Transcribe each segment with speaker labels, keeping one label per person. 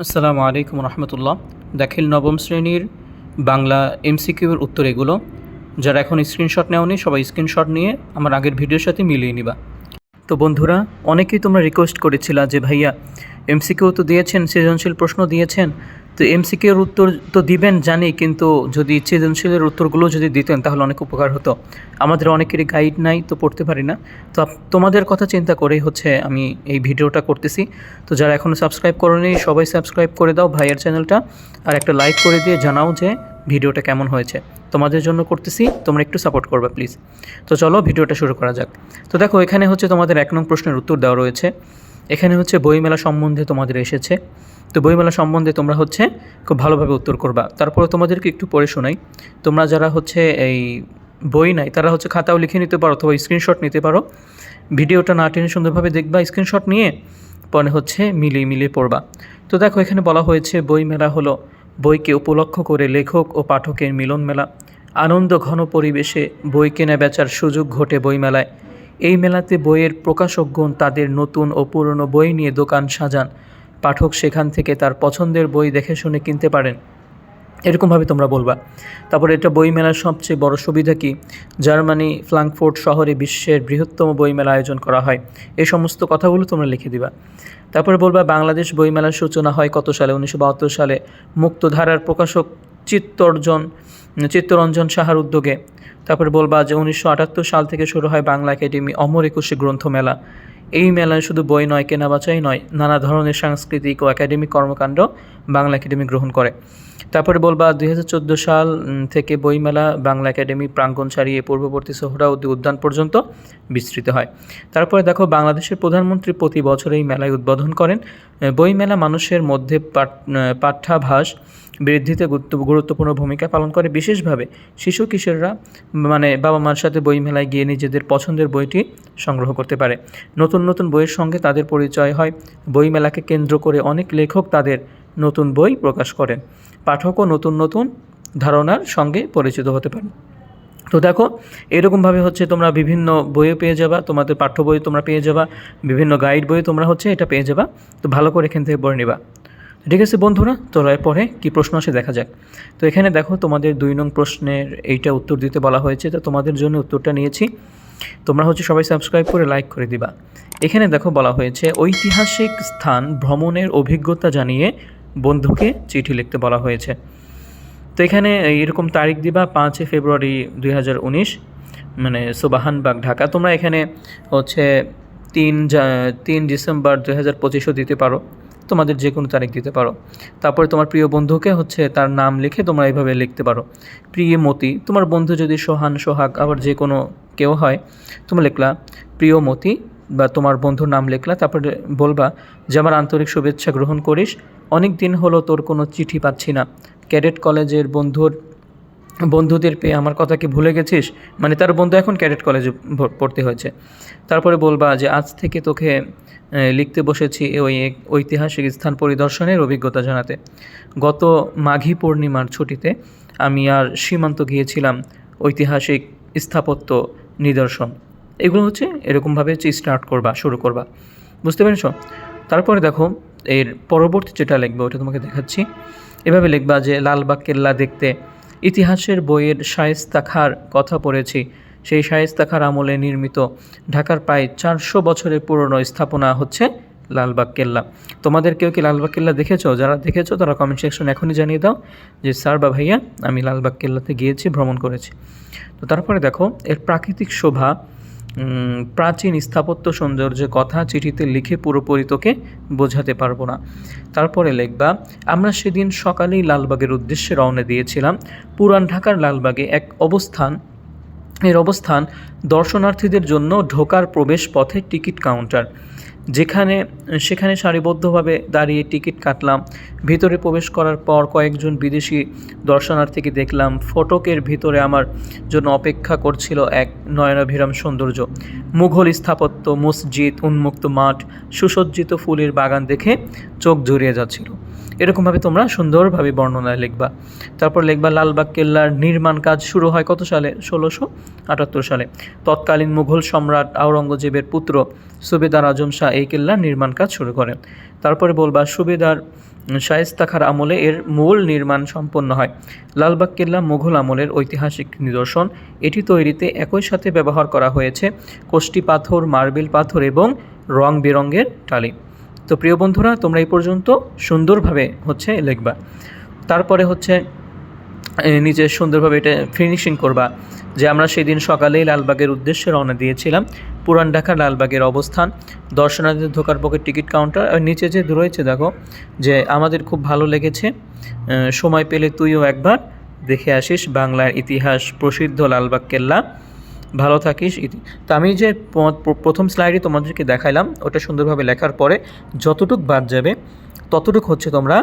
Speaker 1: আসসালামু আলাইকুম রহমতুল্লাহ। দাখিল নবম শ্রেণীর বাংলা এমসিকিউর উত্তর এগুলো। যারা এখন স্ক্রিনশট নেওনি সবাই স্ক্রিনশট নিয়ে আমার আগের ভিডিওর সাথে মিলিয়ে নিবা। তো বন্ধুরা, অনেকেই তোমরা রিকোয়েস্ট করেছিলা যে ভাইয়া এমসিকিউ তো দিয়েছেন, সৃজনশীল প্রশ্ন দিয়েছেন, তো এমসিকিউর উত্তর তো দিবেন জানি, কিন্তু যদি সৃজনশীলের উত্তরগুলো যদি দিতেন তাহলে অনেক উপকার হতো। আমাদের অনেকেরই গাইড নাই, তো পড়তে পারি না। তো তোমাদের কথা চিন্তা করেই হচ্ছে আমি এই ভিডিওটা করতেছি। তো যারা এখনও সাবস্ক্রাইব করেনি সবাই সাবস্ক্রাইব করে দাও ভাইয়ের চ্যানেলটা, আর একটা লাইক করে দিয়ে জানাও যে ভিডিওটা কেমন হয়েছে। তোমাদের জন্য করতেছি, তোমরা একটু সাপোর্ট করবে প্লিজ। তো চলো ভিডিওটা শুরু করা যাক। তো দেখো, এখানে হচ্ছে তোমাদের 1 নং প্রশ্নের উত্তর দেওয়া রয়েছে। এখানে হচ্ছে বইমেলা সম্বন্ধে তোমাদের এসেছে। তো বইমেলা সম্বন্ধে তোমরা হচ্ছে খুব ভালোভাবে উত্তর করবা। তারপরে তোমাদেরকে একটু পড়ে শোনাই। তোমরা যারা হচ্ছে এই বই নাই তারা হচ্ছে খাতাও লিখে নিতে পারো অথবা স্ক্রিনশট নিতে পারো। ভিডিওটা না টেনে সুন্দরভাবে দেখবা, স্ক্রিনশট নিয়ে পরে হচ্ছে মিলিয়ে মিলিয়ে পড়বা। তো দেখো, এখানে বলা হয়েছে বইমেলা হলো বইকে উপলক্ষ করে লেখক ও পাঠকের মিলন মেলা। আনন্দ ঘন পরিবেশে বই কেনা বেচার সুযোগ ঘটে বইমেলায়। এই মেলাতে বইয়ের প্রকাশকগণ তাদের নতুন ও পুরনো বই নিয়ে দোকান সাজান। পাঠক সেখান থেকে তার পছন্দের বই দেখে শুনে কিনতে পারেন। এরকমভাবে তোমরা বলবা। তারপরে এটা বইমেলার সবচেয়ে বড় সুবিধা কি? জার্মানি ফ্রাঙ্কফুর্ট শহরে বিশ্বের বৃহত্তম বইমেলা আয়োজন করা হয়। এই সমস্ত কথাগুলো তোমরা লিখে দিবা। তারপরে বলবা বাংলাদেশ বইমেলার সূচনা হয় কত সালে? 1972 সালে মুক্তধারার প্রকাশক চিত্তরঞ্জন সাহার উদ্যোগে। তারপরে বলবা যে 1978 সাল থেকে শুরু হয় বাংলা একাডেমি অমর একুশে গ্রন্থমেলা। এই মেলায় শুধু বই নয়, কেনাবেচাই নয়, নানা ধরনের সাংস্কৃতিক ও একাডেমিক কর্মকাণ্ড বাংলা একাডেমি গ্রহণ করে। তারপরে বলবা 2014 সাল থেকে বইমেলা বাংলা একাডেমি প্রাঙ্গণ ছাড়িয়ে পূর্ববর্তী সোহরাওয়ার্দী উদ্যান পর্যন্ত বিস্তৃত হয়। তারপরে দেখো, বাংলাদেশের প্রধানমন্ত্রী প্রতি বছর এই মেলায় উদ্বোধন করেন। বইমেলা মানুষের মধ্যে পাঠ্যাভাস বৃদ্ধিতে গুরুত্বপূর্ণ ভূমিকা পালন করে। বিশেষভাবে শিশু কিশোররা বাবা মার সাথে বইমেলায় গিয়ে নিজেদের পছন্দের বইটি সংগ্রহ করতে পারে। নতুন নতুন বইয়ের সঙ্গে তাদের পরিচয় হয়। বইমেলাকে কেন্দ্র করে অনেক লেখক তাদের নতুন বই প্রকাশ করেন। পাঠকও নতুন নতুন ধারণার সঙ্গে পরিচিত হতে পারেন। তো দেখো, এরকমভাবে হচ্ছে তোমরা বিভিন্ন বইও পেয়ে যাবা, তোমাদের পাঠ্য বই তোমরা পেয়ে যাবা, বিভিন্ন গাইড বই তোমরা হচ্ছে এটা পেয়ে যাবা। তো ভালো করে এখান থেকে পড়ে নিবা। ঠিক আছে বন্ধুরা, তো এরপরে কী প্রশ্ন আসে দেখা যাক। তো এখানে দেখো, তোমাদের 2 নং প্রশ্নের এইটা উত্তর দিতে বলা হয়েছে। তো তোমাদের জন্য উত্তরটা নিয়েছি। তোমরা হচ্ছে সবাই সাবস্ক্রাইব করে লাইক করে দিবা। এখানে দেখো বলা হয়েছে ঐতিহাসিক স্থান ভ্রমণের অভিজ্ঞতা জানিয়ে বন্ধুকে চিঠি লিখতে বলা হয়েছে। তো এখানে এরকম তারিখ দিবা 5 ফেব্রুয়ারি 2019, সুবাহানবাগ ঢাকা। তোমরা এখানে হচ্ছে 3 ডিসেম্বর 2025ও দিতে পারো, তোমাদের যে কোনো তারিখ দিতে পারো। তারপরে তোমার প্রিয় বন্ধুকে হচ্ছে তার নাম লিখে তোমরা এইভাবে লিখতে পারো। প্রিয়মতি, তোমার বন্ধু যদি সোহান, সোহাগ আবার যে কোনো কেউ হয়, তোমরা লিখলা প্রিয়মতি বা তোমার বন্ধুর নাম লিখলা। তারপরে বলবা যে আমার আন্তরিক শুভেচ্ছা গ্রহণ করিস, অনেক দিন হলো তোর কোনো চিঠি পাচ্ছি না। ক্যাডেট কলেজের বন্ধুদের পেয়ে আমার কথা কি ভুলে গেছিস? তার বন্ধু এখন ক্যাডেট কলেজে পড়তে হয়েছে। তারপরে বলবা যে আজ থেকে তোকে লিখতে বসেছি ওই ঐতিহাসিক স্থান পরিদর্শনের অভিজ্ঞতা জানাতে। গত মাঘী পূর্ণিমার ছুটিতে আমি আর সীমান্ত গিয়েছিলাম ঐতিহাসিক স্থাপত্য নিদর্শন। এগুলো হচ্ছে এরকমভাবে শুরু করবা। বুঝতে পেরেছ? তারপরে দেখো, এর পরবর্তী যেটা লিখবে ওটা তোমাকে দেখাচ্ছি। এভাবে লিখবা যে লালবাগ কেল্লা দেখতে ইতিহাসের বইয়ের শায়েস্তা খাঁর কথা পড়েছি। সেই শায়েস্তা খাঁর আমলে নির্মিত ঢাকার প্রায় 400 বছরের পুরনো স্থাপনা হচ্ছে লালবাগ কেল্লা। তোমাদের কেউ কি লালবাগ কেল্লা দেখেছো? যারা দেখেছো তারা কমেন্ট সেকশন এখনই জানিয়ে দাও যে স্যার বা ভাইয়া আমি লালবাগ কেল্লাতে গিয়েছি, ভ্রমণ করেছি। তো তারপরে দেখো, এর প্রাকৃতিক শোভা, প্রাচীন স্থাপত্য সৌন্দর্যের কথা চিঠিতে লিখে পুরোপুরি তোকে বোঝাতে পারবো না। তারপরে লিখবা আমরা সেদিন সকালেই লালবাগের উদ্দেশ্যে রওনা দিয়েছিলাম। পুরান ঢাকার লালবাগে এর অবস্থান দর্শনার্থীদের জন্য ঢোকার প্রবেশ পথে টিকিট কাউন্টার, সেখানে সারিবদ্ধভাবে দাঁড়িয়ে টিকিট কাটলাম। ভিতরে প্রবেশ করার পর কয়েকজন বিদেশি দর্শনার্থীকে দেখলাম। ফটকের ভিতরে আমার জন্য অপেক্ষা করছিল এক নয়নাভিরাম সৌন্দর্য, মুঘল স্থাপত্য, মসজিদ, উন্মুক্ত মাঠ, সুসজ্জিত ফুলের বাগান দেখে চোখ জুড়িয়ে যাচ্ছিল। এরকমভাবে তোমরা সুন্দরভাবে বর্ণনায় লিখবা। তারপর লিখবা লালবাগ কেল্লার নির্মাণ কাজ শুরু হয় কত সালে? 1678 সালে। তৎকালীন মুঘল সম্রাট আওরঙ্গজেবের পুত্র সুবেদার আজম শাহ এই কেল্লার নির্মাণ কাজ শুরু করেন। তারপরে বলবা সুবেদার শায়েস্তা খাঁর আমলে এর মূল নির্মাণ সম্পন্ন হয়। লালবাগ কেল্লা মুঘল আমলের ঐতিহাসিক নিদর্শন। এটি তৈরিতে একই সাথে ব্যবহার করা হয়েছে কোষ্টি পাথর, মার্বেল পাথর এবং রং বেরঙের টালি। তো প্রিয় বন্ধুরা, তোমরা এই পর্যন্ত সুন্দরভাবে লিখবা। তারপরে নিজে সুন্দরভাবে এটা ফিনিশিং করবা যে আমরা সেদিন সকালেই লালবাগের উদ্দেশ্যে রওনা দিয়েছিলাম। পুরান ঢাকার লালবাগের অবস্থান, দর্শনার্থীদের ঢোকার পক্ষে টিকিট কাউন্টার, আর নিচে যে রয়েছে দেখো যে আমাদের খুব ভালো লেগেছে, সময় পেলে তুইও একবার দেখে আসিস বাংলার ইতিহাস প্রসিদ্ধ লালবাগ কেল্লা। ভালো থাকিস। তো আমি যে প্রথম স্লাইডে তোমাদেরকে দেখাইলাম ওটা সুন্দরভাবে লেখার পরে যতটুক বাদ যাবে ততটুক তোমরা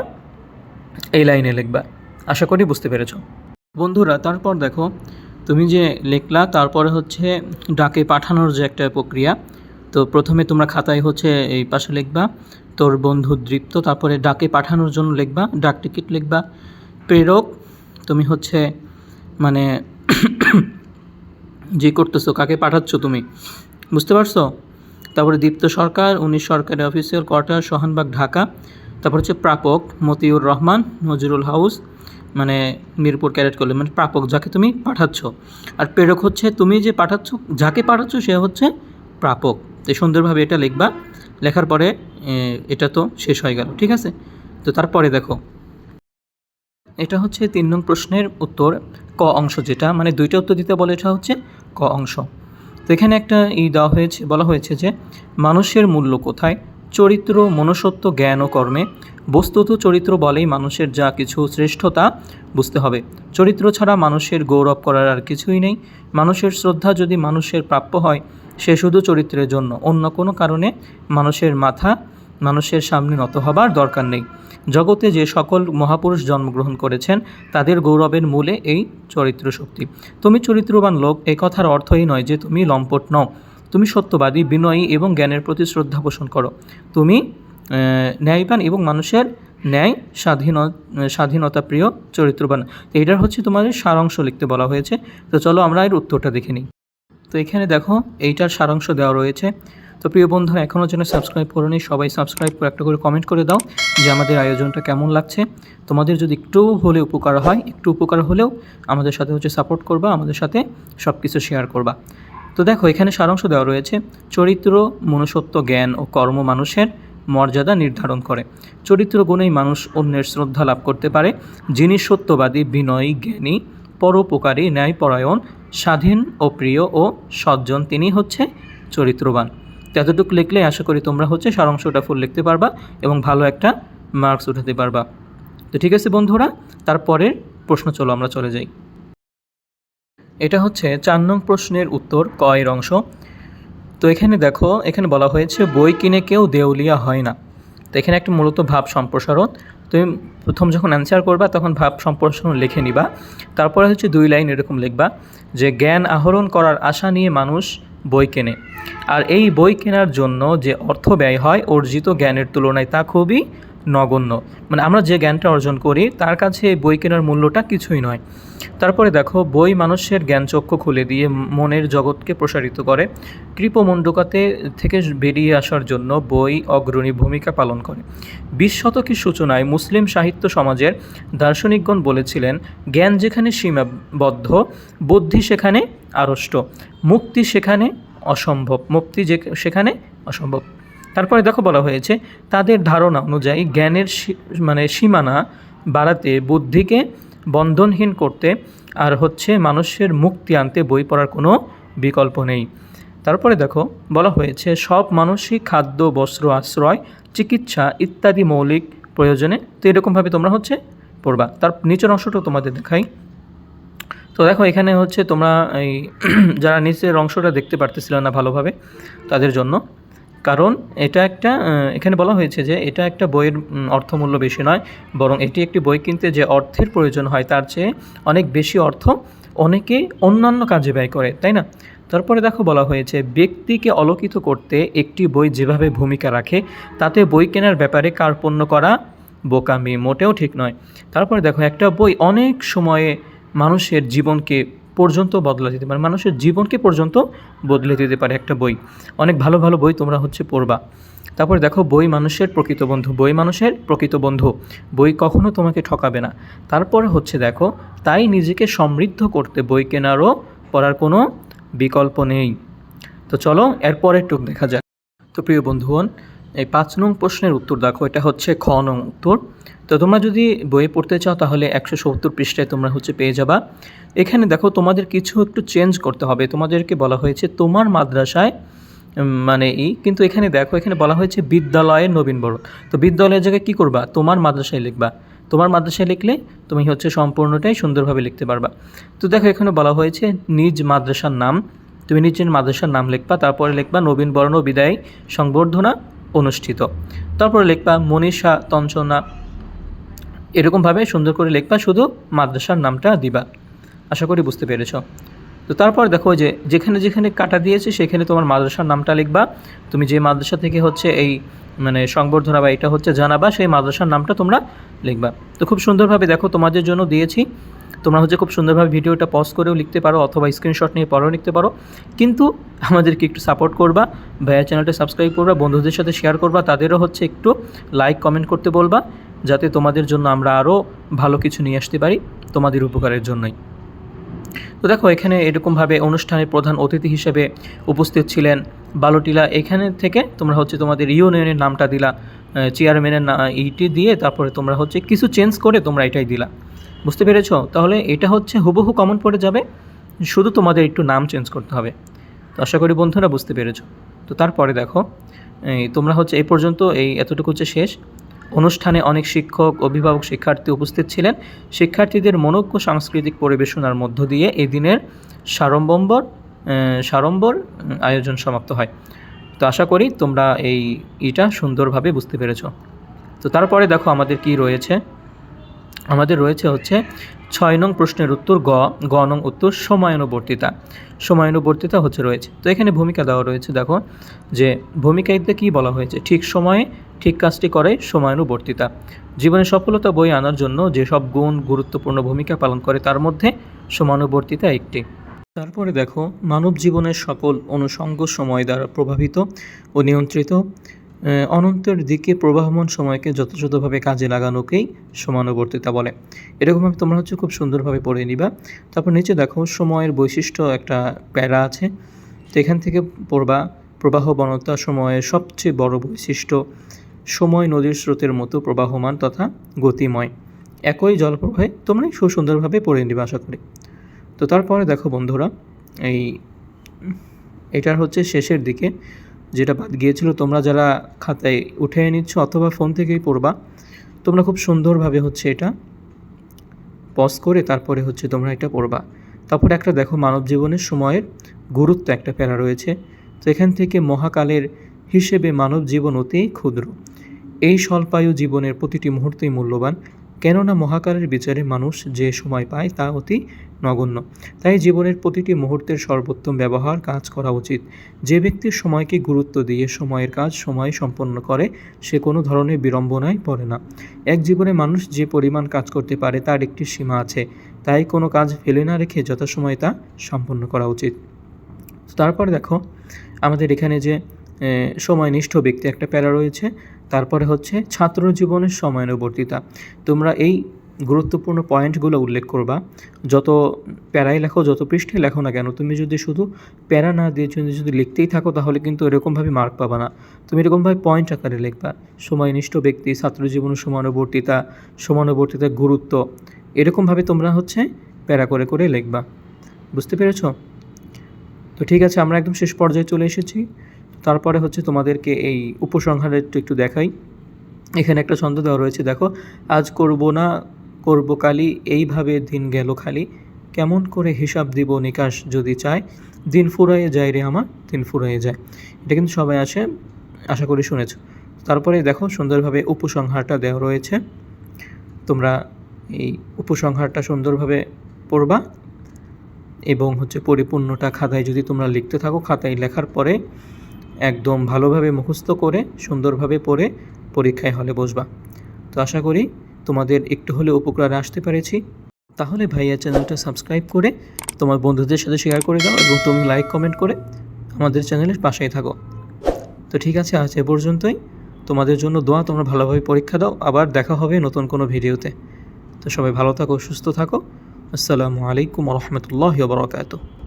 Speaker 1: এই লাইনে লিখবা। আশা করি বুঝতে পেরেছ বন্ধুরা। তারপর দেখো তুমি যে লিখলা, তারপরে ডাকে পাঠানোর যে একটা প্রক্রিয়া। তো প্রথমে তোমরা খাতায় এই পাশে লিখবা তোর বন্ধু দৃপ্ত, তারপরে ডাকে পাঠানোর জন্য লিখবা ডাক টিকিট লিখবা। প্রেরক তুমি মানে যে করতেছো, কাকে পাঠাচ্ছ তুমি, বুঝতে পারছো। তারপরে দীপ্ত সরকার, 19 সরকারি অফিসিয়াল কোয়ার্টার, সোহানবাগ, ঢাকা। তারপর প্রাপক মতিউর রহমান, নজরুল হাউস, মানে মিরপুর ক্যাডেট কলেজ, মানে প্রাপক যাকে তুমি পাঠাচ্ছ। আর প্রেরক তুমি যে পাঠাচ্ছ, যাকে পাঠাচ্ছ সে প্রাপক। তো সুন্দরভাবে এটা লিখবা। লেখার পরে এটা তো শেষ হয়ে গেল, ঠিক আছে। তো তারপরে দেখো এটা 3 নং প্রশ্নের উত্তর, ক অংশ, যেটা মানে দুইটা উত্তর দিতে বলে, এটা ক অংশ। তো এখানে একটা বলা হয়েছে যে মানুষের মূল্য কোথায়? চরিত্র, মনুষ্যত্ব, জ্ঞান ও কর্মে। বস্তুত চরিত্র বলেই মানুষের যা কিছু শ্রেষ্ঠতা বুঝতে হবে। চরিত্র ছাড়া মানুষের গৌরব করার আর কিছুই নেই। মানুষের শ্রদ্ধা যদি মানুষের প্রাপ্য হয়, সে শুধু চরিত্রের জন্য, অন্য কোনো কারণে মানুষের মাথা মানুষের সামনে নত হবার দরকার নেই। জগতে যে সকল মহাপুরুষ জন্মগ্রহণ করেছেন তাদের গৌরবের মূলে এই চরিত্র শক্তি। তুমি চরিত্রবান লোক, এ কথার অর্থই নয় যে তুমি লম্পট নও। তুমি সত্যবাদী, বিনয়ী এবং জ্ঞানের প্রতি শ্রদ্ধা পোষণ করো। তুমি ন্যায়বান এবং মানুষের ন্যায় স্বাধীনতা প্রিয়, চরিত্রবান। তো এটার তোমাদের সারাংশ লিখতে বলা হয়েছে। তো চলো আমরা এর উত্তরটা দেখে নিই। তো এখানে দেখো এইটার সারাংশ দেওয়া রয়েছে। তো প্রিয় বন্ধুরা, এখনও যেন সাবস্ক্রাইব করোনি, সবাই সাবস্ক্রাইব করে একটা করে কমেন্ট করে দাও যে আমাদের আয়োজনটা কেমন লাগছে। তোমাদের যদি একটু হলে উপকার হয়, একটু উপকার হলেও আমাদের সাথে সাপোর্ট করবা, আমাদের সাথে সব কিছু শেয়ার করবা। তো দেখো এখানে সারাংশ দেওয়া রয়েছে। চরিত্র, মনুষ্যত্ব, জ্ঞান ও কর্ম মানুষের মর্যাদা নির্ধারণ করে। চরিত্র গুণেই মানুষ অন্যের শ্রদ্ধা লাভ করতে পারে। যিনি সত্যবাদী, বিনয়ী, জ্ঞানী, পরোপকারী, ন্যায়পরায়ণ, স্বাধীন ও প্রিয় ও সজ্জন, তিনি চরিত্রবান। এতটুকু লিখলে আশা করি তোমরা সারাংশটা ফুল লিখতে পারবা এবং ভালো একটা মার্কস উঠাতে পারবা। তো ঠিক আছে বন্ধুরা, তারপরের প্রশ্ন আমরা চলে যাই। এটা 4 নং প্রশ্নের উত্তর, ক এর অংশ। তো এখানে দেখো, এখানে বলা হয়েছে বই কিনে কেউ দেউলিয়া হয় না। তো এখানে একটা মূলত ভাব সম্প্রসারণ। তুমি প্রথম যখন অ্যান্সার করবা তখন ভাব সম্প্রসারণ লিখে নিবা। তারপরে 2 লাইন এরকম লিখবা যে জ্ঞান আহরণ করার আশা নিয়ে মানুষ বই কেনে, আর এই বই কেনার জন্য যে অর্থ ব্যয় হয় অর্জিত জ্ঞানের তুলনায় তা খুবই নগণ্য। মানে আমরা যে জ্ঞানটা অর্জন করি তার কাছে বই কেনার মূল্যটা কিছুই নয়। তারপরে দেখো বই মানুষের জ্ঞানচক্ষু খুলে দিয়ে মনের জগৎকে প্রসারিত করে। কৃপমণ্ডূকাতে থেকে বেরিয়ে আসার জন্য বই অগ্রণী ভূমিকা পালন করে। 20 শতকের সূচনায় মুসলিম সাহিত্য সমাজের দার্শনিকগণ বলেছিলেন, জ্ঞান যেখানে সীমাবদ্ধ, বুদ্ধি সেখানে আড়ষ্ট, মুক্তি সেখানে অসম্ভব, সেখানে অসম্ভব। তারপরে দেখো বলা হয়েছে তাদের ধারণা অনুযায়ী জ্ঞানের সীমানা বাড়াতে, বুদ্ধিকে বন্ধনহীন করতে আর মানুষের মুক্তি আনতে বই পড়ার কোনো বিকল্প নেই। তারপরে দেখো বলা হয়েছে সব মানুষই খাদ্য, বস্ত্র, আশ্রয়, চিকিৎসা ইত্যাদি মৌলিক প্রয়োজনে। তো এরকমভাবে তোমরা পড়বা। তার নিচের অংশটা তোমাদের দেখাই। তো দেখো এখানে তোমরা এই যারা নিচের অংশটা দেখতে পারতেছিল না ভালোভাবে তাদের জন্য, কারণ এটা একটা এখানে বলা হয়েছে যে এটা একটা বইয়ের অর্থমূল্য বেশি নয়, বরং এটি একটি বই কিনতে যে অর্থের প্রয়োজন হয় তার চেয়ে অনেক বেশি অর্থ অনেকে অন্যান্য কাজে ব্যয় করে, তাই না? তারপরে দেখো বলা হয়েছে ব্যক্তিকে আলোকিত করতে একটি বই যেভাবে ভূমিকা রাখে তাতে বই কেনার ব্যাপারে কার্পণ্য করা বোকামি, মোটেও ঠিক নয়। তারপরে দেখো একটা বই অনেক সময়ে মানুষের জীবনকে পর্যন্ত বদলে দিতে পারে, মানুষের জীবনকে পর্যন্ত বদলে দিতে পারে একটা বই। অনেক ভালো ভালো বই তোমরা হচ্ছে পড়বা। তারপরে দেখো, বই মানুষের প্রকৃত বন্ধু, বই মানুষের প্রকৃত বন্ধু, বই কখনো তোমাকে ঠকাবে না। তারপরে হচ্ছে দেখো, তাই নিজেকে সমৃদ্ধ করতে বই কেনারও পড়ার কোনো বিকল্প নেই। তো চলো এরপরের টুক দেখা যাক। তো প্রিয় বন্ধুগণ, এই 5 নং প্রশ্নের উত্তর দেখো, এটা হচ্ছে খ নং উত্তর। তো তোমরা যদি বই পড়তে চাও তাহলে 170 পৃষ্ঠায় তোমরা হচ্ছে পেয়ে যাবা। এখানে দেখো তোমাদের কিছু একটু চেঞ্জ করতে হবে। তোমাদেরকে বলা হয়েছে তোমার মাদ্রাসায় মানে কিন্তু এখানে দেখো, এখানে বলা হয়েছে বিদ্যালয়ের নবীনবরণ। তো বিদ্যালয়ের জায়গায় কী করবা, তোমার মাদ্রাসায় লিখবা। তোমার মাদ্রাসায় লিখলে তুমি হচ্ছে সম্পূর্ণটাই সুন্দরভাবে লিখতে পারবা। তো দেখো এখানে বলা হয়েছে নিজ মাদ্রাসার নাম, তুমি নিজের মাদ্রাসার নাম লিখবা, তারপরে লিখবা নবীনবরণ ও বিদায় সংবর্ধনা অনুষ্ঠিত, তারপরে লিখবা মনীষা তঞ্চনা, এরকমভাবে সুন্দর করে লিখবা, শুধু মাদ্রাসার নামটা দিবা। আশা করি বুঝতে পেরেছ। তো তারপর দেখো যে যেখানে যেখানে কাটা দিয়েছে সেখানে তোমার মাদ্রাসার নামটা লিখবা। তুমি যে মাদ্রাসা থেকে হচ্ছে এই মানে সংবর্ধনা বা এটা হচ্ছে জানাবা, সেই মাদ্রাসার নামটা তোমরা লিখবা। তো খুব সুন্দরভাবে দেখো তোমাদের জন্য দিয়েছি, তোমরা হচ্ছে খুব সুন্দরভাবে ভিডিওটা পজ করেও লিখতে পারো অথবা স্ক্রিনশট নিয়ে পরেও লিখতে পারো, কিন্তু আমাদেরকে একটু সাপোর্ট করবা, ভাইয়া চ্যানেলটা সাবস্ক্রাইব করবা, বন্ধুদের সাথে শেয়ার করবা, তাদেরও হচ্ছে একটু লাইক কমেন্ট করতে বলবা, যাতে তোমাদের জন্য আমরা আরও ভালো কিছু নিয়ে আসতে পারি তোমাদের উপকারের জন্যই। তো দেখো এখানে এরকমভাবে অনুষ্ঠানের প্রধান অতিথি হিসেবে উপস্থিত ছিলেন বালুটিলা। এখানে থেকে তোমরা হচ্ছে তোমাদের ইউনিয়নের নামটা দিলা, চেয়ারম্যানের এইটি দিয়ে তারপরে তোমরা হচ্ছে কিছু চেঞ্জ করে তোমরা এটাই দিলা। বুঝতে পেরেছো? তাহলে এটা হচ্ছে হুবহু কমন পড়ে যাবে, শুধু তোমাদের একটু নাম চেঞ্জ করতে হবে। তো আশা করি বন্ধুরা বুঝতে পেরেছো। তো তারপরে দেখো তোমরা হচ্ছে এই পর্যন্ত এতটুকু হচ্ছে শেষ। অনুষ্ঠানে অনেক শিক্ষক, অভিভাবক, শিক্ষার্থী উপস্থিত ছিলেন। শিক্ষার্থীদের মনোজ্ঞ সাংস্কৃতিক পরিবেশনার মধ্য দিয়ে এই দিনের সাড়ম্বর আয়োজন সমাপ্ত হয়। তো আশা করি তোমরা এটা সুন্দরভাবে বুঝতে পেরেছ। তো তারপরে দেখো আমাদের কি রয়েছে, আমাদের রয়েছে হচ্ছে 6 নং প্রশ্নের উত্তর গ নং উত্তর সময়ানুবর্তিতা। সময়ানুবর্তিতা হচ্ছে রয়েছে। তো এখানে ভূমিকা দেওয়া রয়েছে, দেখো যে ভূমিকাতে কী বলা হয়েছে, ঠিক সময়ে ঠিক কাজটি করে সময়ানুবর্তিতা। জীবনে সফলতা বয়ে আনার জন্য যেসব গুণ গুরুত্বপূর্ণ ভূমিকা পালন করে তার মধ্যে সময়ানুবর্তিতা একটি। তারপরে দেখো মানব জীবনের সকল অনুষঙ্গ সময় দ্বারা প্রভাবিত ও নিয়ন্ত্রিত, অনন্তের দিকে প্রবাহমান সময়কে যথাযথভাবে কাজে লাগানোকেই সমানুবর্তিতা বলে। এরকমভাবে তোমরা হচ্ছে খুব সুন্দরভাবে পড়ে নিবা। তারপর নিচে দেখো সময়ের বৈশিষ্ট্য একটা প্যারা আছে, তো এখান থেকে পড়বা প্রবাহবনতা সময়ের সবচেয়ে বড় বৈশিষ্ট্য। সময় নদীর স্রোতের মতো প্রবাহমান তথা গতিময়, একই জলপ্রবাহে তোমরা সুন্দরভাবে পড়ে নিবা আশা করি। তো তারপরে দেখো বন্ধুরা এটার হচ্ছে শেষের দিকে যেটা বাদ গিয়েছিল, তোমরা যারা খাতায় উঠে নিচ্ছ অথবা ফোন থেকেই পড়বা, তোমরা খুব সুন্দরভাবে হচ্ছে এটা পজ করে তারপরে হচ্ছে তোমরা এটা পড়বা। তারপরে একটা দেখো মানব জীবনের সময়ের গুরুত্ব একটা প্যারা রয়েছে। তো এখান থেকে মহাকালের হিসেবে মানব জীবন অতি ক্ষুদ্র, এই স্বল্পায়ু জীবনের প্রতিটি মুহূর্তেই মূল্যবান, কেননা মহাকালের বিচারে মানুষ যে সময় পায় তা অতি নগণ্য। তাই জীবনের প্রতিটি মুহূর্তের সর্বোত্তম ব্যবহার কাজ করা উচিত। যে ব্যক্তির সময়কে গুরুত্ব দিয়ে সময়ের কাজ সময় সম্পন্ন করে সে কোনো ধরনের বিড়ম্বনায় পড়ে না। এক জীবনে মানুষ যে পরিমাণ কাজ করতে পারে তার একটি সীমা আছে, তাই কোনো কাজ ফেলে না রেখে যথাসময়ে তা সম্পন্ন করা উচিত। তারপরে দেখো আমাদের এখানে যে সময়নিষ্ঠ ব্যক্তি একটা প্যারা রয়েছে, তারপরে হচ্ছে ছাত্র জীবনের সময়ানুবর্তিতা। তোমরা এই গুরুত্বপূর্ণ পয়েন্টগুলো উল্লেখ করবা, যত প্যারাই লেখো যত পৃষ্ঠে লেখো না কেন, তুমি যদি শুধু প্যারা না দিয়ে যদি লিখতেই থাকো তাহলে কিন্তু এরকমভাবে মার্ক পাবা না। তুমি এরকমভাবে পয়েন্ট আকারে লিখবা, সময়নিষ্ঠ ব্যক্তি, ছাত্র জীবনের সময়ানুবর্তিতা, সময়ানুবর্তিতার গুরুত্ব, এরকমভাবে তোমরা হচ্ছে প্যারা করে করে লিখবা। বুঝতে পেরেছ? তো ঠিক আছে, আমরা একদম শেষ পর্যায়ে চলে এসেছি। তারপরে হচ্ছে তোমাদেরকে এই উপসংহারে একটু দেখাই। এখানে একটা ছন্দ দেওয়া রয়েছে, দেখো আজ করব না করব কালি, এইভাবে দিন গেল খালি, কেমন করে হিসাব দিব নিকাশ যদি চায়, দিন ফুরাইয়ে যায় রে আমার দিন ফুরাইয়ে যায়। এটা কিন্তু সবাই আশা করি শুনেছ। তারপরে দেখো সুন্দরভাবে উপসংহারটা দেওয়া রয়েছে, তোমরা এই উপসংহারটা সুন্দরভাবে পড়বা এবং হচ্ছে পরিপূর্ণটা খাতায় যদি তোমরা লিখতে থাকো, খাতায় লেখার পরে একদম ভালোভাবে মুখস্থ করে সুন্দরভাবে পড়ে পরীক্ষায় হলে বসবা। তো আশা করি তোমাদের একটু হলেও উপকারে আসতে পেরেছি। তাহলে ভাইয়া চ্যানেলটা সাবস্ক্রাইব করে তোমার বন্ধুদের সাথে শেয়ার করে দাও এবং তুমি লাইক কমেন্ট করে আমাদের চ্যানেলের পাশেই থাকো। তো ঠিক আছে, আজ এ পর্যন্তই। তোমাদের জন্য দোয়া, তোমরা ভালোভাবে পরীক্ষা দাও। আবার দেখা হবে নতুন কোনো ভিডিওতে। তো সবাই ভালো থাকো, সুস্থ থাকো। আসসালামু আলাইকুম ওয়া রাহমাতুল্লাহি ওয়া বারাকাতুহু।